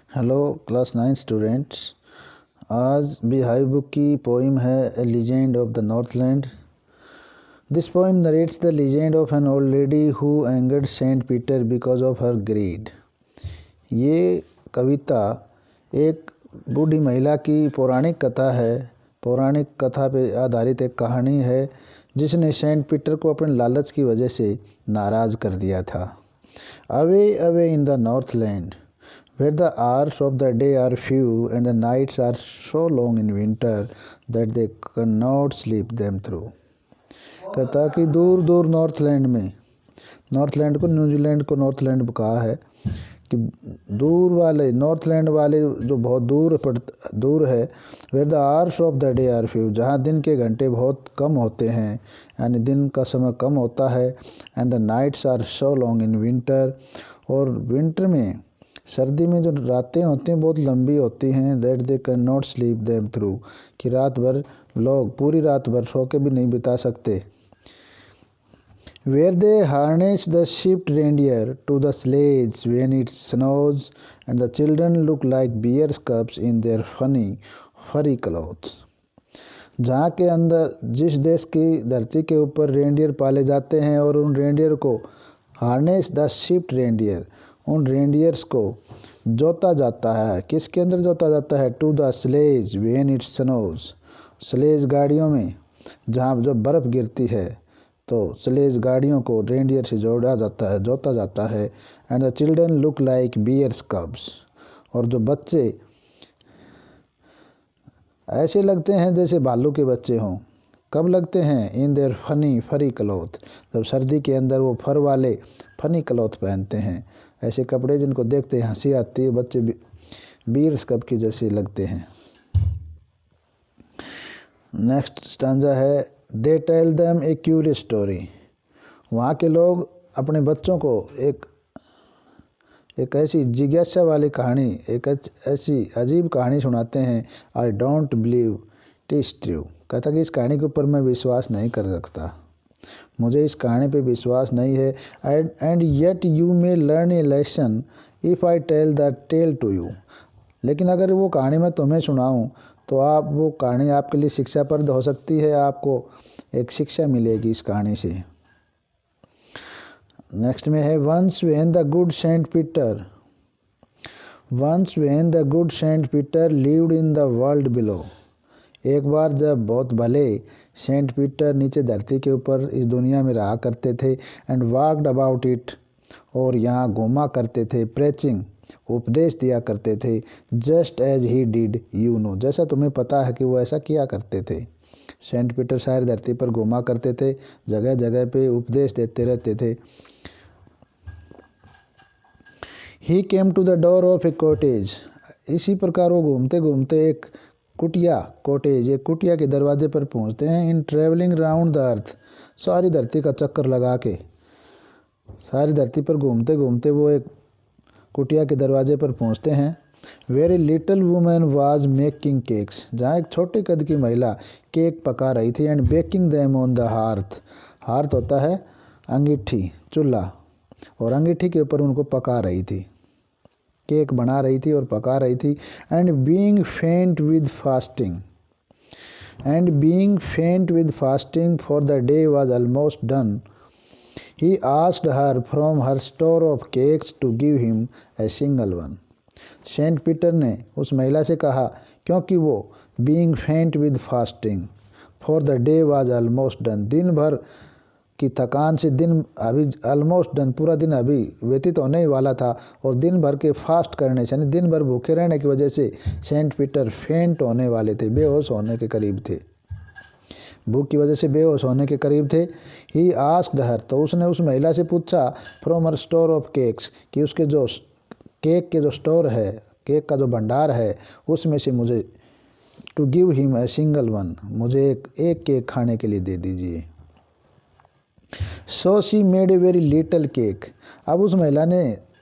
Hello class 9 students. आज बिहाई book की poem है a legend of the Northland. This poem narrates the legend of an old lady who angered Saint Peter because of her greed. ये कविता एक बूढ़ी महिला की पौराणिक कथा है। पौराणिक कथा पे आधारित एक कहानी है जिसने सेंट पीटर को अपने लालच की वजह से नाराज़ कर दिया था। Away away in the Northland where the hours of the day are few and the nights are so long in winter that they cannot sleep them through। कहता कि दूर दूर नॉर्थलैंड को न्यूजीलैंड को नॉर्थलैंड कहा है कि दूर वाले नॉर्थलैंड वाले जो बहुत दूर है। Where the hours of the day are few, जहाँ दिन के घंटे बहुत कम होते हैं, यानी दिन का समय कम होता है। And the nights are so long in winter, और विंटर में सर्दी में जो रातें होती हैं बहुत लंबी होती हैं। That they can not sleep them through, कि रात भर लोग पूरी रात भर सो के भी नहीं बिता सकते। Where they harness the swift reindeer to the sledge when it snows and the children look like bears' cubs in their funny furry clothes. जहाँ के अंदर जिस देश की धरती के ऊपर रेंडियर पाले जाते हैं और उन रेंडियर को हार्नेस द शिफ्ट रेंडियर, उन रेंडियर्स को जोता जाता है। किसके अंदर जोता जाता है? To the sledge when it snows, sledge गाड़ियों में जहाँ जब बर्फ़ गिरती है तो स्लेज गाड़ियों को रेंडियर से जोता जाता है। And the children look like bears' cubs, और जो बच्चे ऐसे लगते हैं जैसे भालू के बच्चे हों। कब लगते हैं? इन देयर फनी फरी क्लॉथ, जब सर्दी के अंदर वो फर वाले फनी क्लॉथ पहनते हैं। ऐसे कपड़े जिनको देखते हैं हंसी आती है, बच्चे बीयर्स कप के जैसे लगते हैं। नेक्स्ट स्टांजा है they tell them a curious story. वहाँ के लोग अपने बच्चों को एक ऐसी जिज्ञासा वाली कहानी, एक ऐसी अजीब कहानी सुनाते हैं। I don't believe it is true, कहता कि इस कहानी के ऊपर मैं विश्वास नहीं कर सकता, मुझे इस कहानी पे विश्वास नहीं है। And yet you may learn a lesson if I tell the tale to you, लेकिन अगर वो कहानी मैं तुम्हें सुनाऊं तो वो कहानी आपके लिए शिक्षाप्रद हो सकती है, आपको एक शिक्षा मिलेगी इस कहानी से। नेक्स्ट में है once when the good Saint Peter lived in the world below. एक बार जब बहुत भले सेंट पीटर नीचे धरती के ऊपर इस दुनिया में रहा करते थे। एंड वॉकड अबाउट इट, और यहाँ घूमा करते थे। प्रेचिंग, उपदेश दिया करते थे। Just as he did you know, जैसा तुम्हें पता है कि वो ऐसा किया करते थे। सेंट पीटर सारी धरती पर घूमा करते थे, जगह जगह पे उपदेश देते रहते थे। He came to the door of a cottage, इसी प्रकार वो घूमते घूमते एक कुटिया के दरवाजे पर पहुंचते हैं। इन ट्रेवलिंग राउंड द अर्थ, सारी धरती का चक्कर लगा के, सारी धरती पर घूमते घूमते वो एक कुटिया के दरवाजे पर पहुंचते हैं। Very little women was making cakes, जहाँ एक छोटे कद की महिला केक पका रही थी। And baking them on the hearth होता है अंगीठी, चूल्हा, और अंगीठी के ऊपर उनको पका रही थी, केक बना रही थी और पका रही थी। And being faint with fasting for the day was almost done, he asked her from her store of cakes to give him a single one. Saint Peter ने उस महिला से कहा, क्योंकि वो being faint with fasting for the day was almost done, दिन भर की थकान से दिन अभी ऑलमोस्ट डन, पूरा दिन अभी व्यतीत होने ही वाला था, और दिन भर के फास्ट करने से, यानी दिन भर भूखे रहने की वजह से सेंट पीटर फेंट होने वाले थे, बेहोश होने के करीब थे, भूख की वजह से बेहोश होने के करीब थे। ही आस्क्ड हर, तो उसने उस महिला से पूछा, from her store of cakes, कि उसके जो केक के जो स्टोर है, केक का जो भंडार है, उसमें से मुझे to give him a single one, मुझे एक केक खाने के लिए दे दीजिए। So she made a very little cake, अब उस महिला ने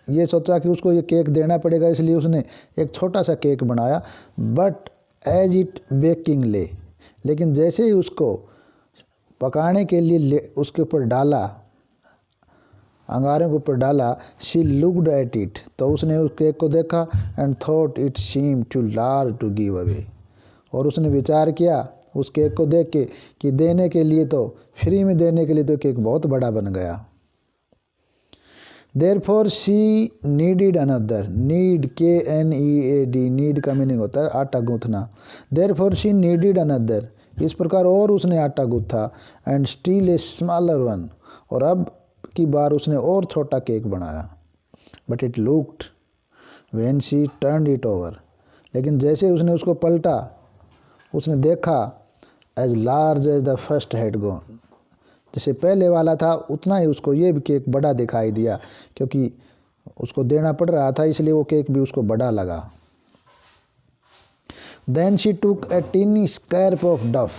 ये सोचा कि उसको ये केक देना पड़ेगा, इसलिए उसने एक छोटा सा केक बनाया। बट एज इट बेकिंग ले, लेकिन जैसे ही उसको पकाने के लिए उसके ऊपर डाला, अंगारों के ऊपर डाला। शी लुक्ड एट इट, तो उसने उस केक को देखा। And thought it seem too large to give away, और उसने विचार किया उस केक को देख के कि देने के लिए तो, फ्री में देने के लिए तो केक बहुत बड़ा बन गया। Therefore she needed another, need KNEAD, need का मीनिंग होता है आटा गूंथना। Therefore she needed another, इस प्रकार और उसने आटा गूंथा। And still a smaller one, और अब की बार उसने और छोटा केक बनाया। But it looked when she turned it over, लेकिन जैसे उसने उसको पलटा उसने देखा as large as the first had gone, जैसे पहले वाला था उतना ही उसको ये भी केक बड़ा दिखाई दिया, क्योंकि उसको देना पड़ रहा था इसलिए वो केक भी उसको बड़ा लगा। Then she took a teeny scrap of duff,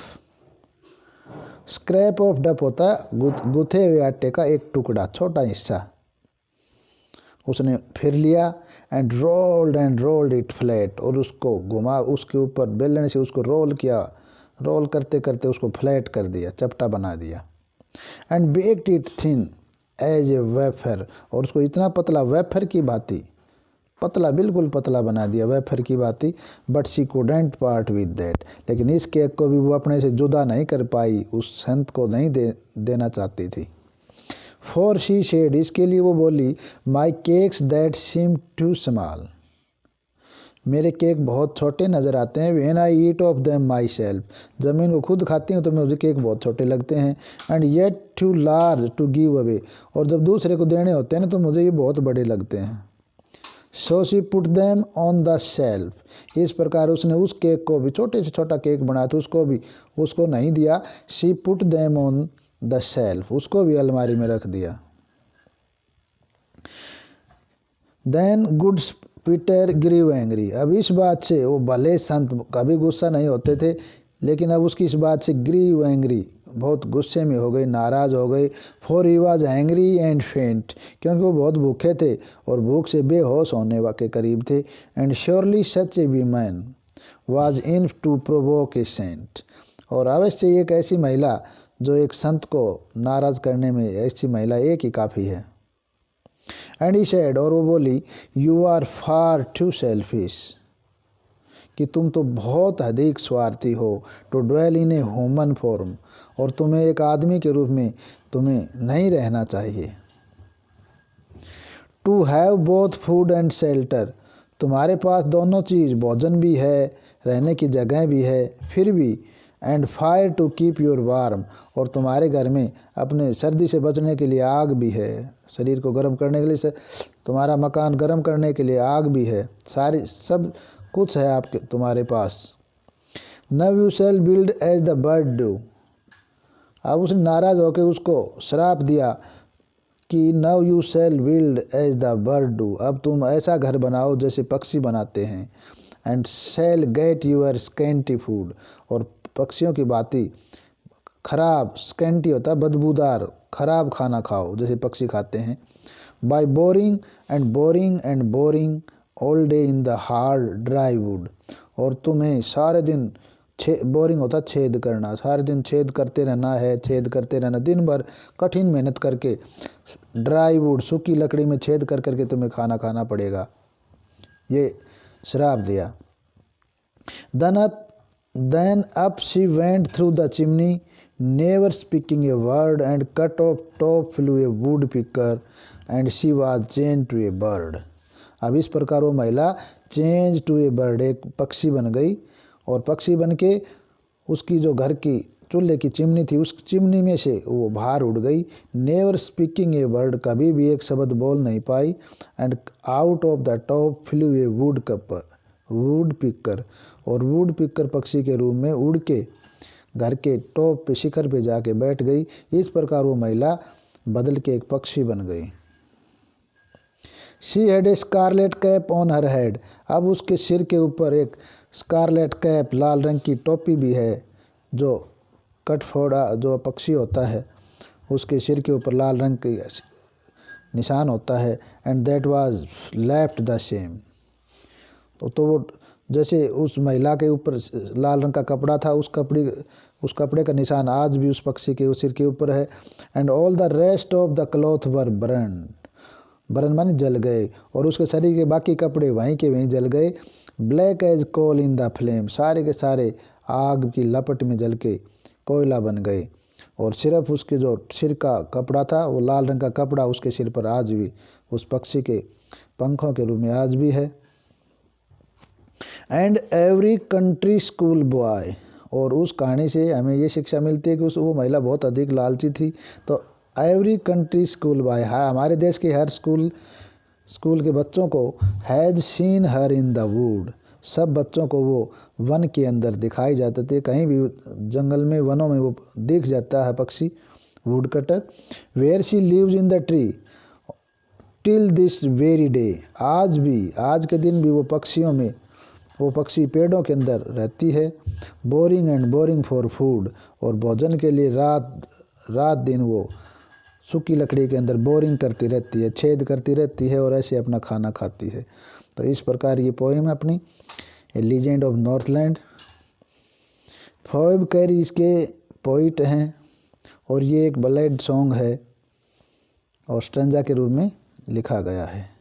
scrap of डफ होता है गुथे हुए आटे का एक टुकड़ा, छोटा हिस्सा। उसने फिर लिया एंड रोल्ड इट फ्लैट, और उसको घुमा, उसके ऊपर बेलन से उसको रोल किया, रोल करते करते उसको फ्लैट कर दिया, चपटा बना दिया। And baked it thin as a wafer, और उसको इतना पतला वेफर की भांति, पतला बिल्कुल पतला बना दिया वेफर की भांति। But she couldn't part with that, लेकिन इस केक को भी वो अपने से जुदा नहीं कर पाई, उस संत को नहीं देना चाहती थी। फॉर शी शेड, इसके लिए वो बोली, my cakes that seem too small, मेरे केक बहुत छोटे नज़र आते हैं। When I eat of them myself, जब मैं इनको खुद खाती हूँ तो मुझे केक बहुत छोटे लगते हैं। And yet too large to give away, और जब दूसरे को देने होते हैं ना तो मुझे ये बहुत बड़े लगते हैं। So she put them on the shelf, इस प्रकार उसने उस केक को भी, छोटे से छोटा केक बनाया था उसको भी, उसको नहीं दिया। She put them on the shelf, उसको भी अलमारी में रख दिया। Then good Peter grew angry, अब इस बात से वो भले संत कभी गुस्सा नहीं होते थे, लेकिन अब उसकी इस बात से ग्रीव एंग्री, बहुत गुस्से में हो गए, नाराज़ हो गए। For he was angry and फेंट, क्योंकि वो बहुत भूखे थे और भूख से बेहोश होने के करीब थे। And surely such a women was in to provoke a saint, और अवश्य एक ऐसी महिला जो एक संत को नाराज़ करने में, ऐसी महिला एक ही काफ़ी है। एंड ही सेड, और वो बोली, you are far too selfish, कि तुम तो बहुत अधिक स्वार्थी हो। To dwell in a human form, और तुम्हें एक आदमी के रूप में तुम्हें नहीं रहना चाहिए। To have both food and shelter, तुम्हारे पास दोनों चीज़, भोजन भी है, रहने की जगह भी है, फिर भी। And fire to keep your warm, और तुम्हारे घर में अपने सर्दी से बचने के लिए आग भी है, शरीर को गर्म करने के लिए, तुम्हारा मकान गर्म करने के लिए आग भी है, सारी सब कुछ है आपके तुम्हारे पास। Now you shall build as the bird do, अब उसने नाराज़ होकर उसको श्राप दिया कि now you shall build as the bird do, अब तुम ऐसा घर बनाओ जैसे पक्षी बनाते हैं। And shall get your scanty food, और पक्षियों की भांति खराब, स्कैंटी होता है बदबूदार, खराब खाना खाओ जैसे पक्षी खाते हैं। By boring and boring and boring all day in the hard dry wood, और तुम्हें सारे दिन बोरिंग होता छेद करना, सारे दिन छेद करते रहना है, छेद करते रहना, दिन भर कठिन मेहनत करके ड्राई वुड, सूखी लकड़ी में छेद कर करके तुम्हें खाना खाना पड़ेगा, ये श्राप दिया। Then up she went through the chimney, never speaking a word, and cut off top flew a woodpecker, and she was changed to a bird. अब इस प्रकार वो महिला चेंज टू ए बर्ड, एक पक्षी बन गई, और पक्षी बन के उसकी जो घर की चूल्हे की चिमनी थी, उस चिमनी में से वो बाहर उड़ गई। नेवर स्पीकिंग ए वर्ड, कभी भी एक शब्द बोल नहीं पाई। And out of the top flew a woodpecker, और वुड पिकर पक्षी के रूप में उड़ के घर के टॉप पे, शिखर पे जाके बैठ गई। इस प्रकार वो महिला बदल के एक पक्षी बन गई। She had a scarlet cap on her head, अब उसके सिर के ऊपर एक स्कारलेट कैप, लाल रंग की टोपी भी है, जो कटफोड़ा जो पक्षी होता है उसके सिर के ऊपर लाल रंग के निशान होता है। And that was left the same, तो वो जैसे उस महिला के ऊपर लाल रंग का कपड़ा था, उस कपड़े का निशान आज भी उस पक्षी के सिर के ऊपर है। And all the rest of the cloth were burn, burn माने जल गए, और उसके शरीर के बाकी कपड़े वहीं के वहीं जल गए। Black as coal in the flame, सारे के सारे आग की लपट में जल के कोयला बन गए। और सिर्फ उसके जो सिर का कपड़ा था, वो लाल रंग का कपड़ा उसके सिर पर आज भी उस पक्षी के पंखों के रूप में आज भी है। And every country school boy, और उस कहानी से हमें ये शिक्षा मिलती है कि वो महिला बहुत अधिक लालची थी। तो एवरी कंट्री स्कूल बॉय, हमारे देश के हर स्कूल के बच्चों को has seen her in the wood, सब बच्चों को वो वन के अंदर दिखाई जाते थे, कहीं भी जंगल में वनों में वो दिख जाता है पक्षी wood cutter. Where she lives in the tree till this very day, आज भी, आज के दिन भी वो पक्षी पेड़ों के अंदर रहती है। Boring and boring for food, और भोजन के लिए रात दिन वो सूखी लकड़ी के अंदर बोरिंग करती रहती है, छेद करती रहती है, और ऐसे अपना खाना खाती है। तो इस प्रकार ये पोएम है अपनी, ए लीजेंड ऑफ नॉर्थलैंड। फोएब कैरी इसके पोइट हैं, और ये एक बलेड सॉन्ग है और स्ट्रेंजा के रूप में लिखा गया है।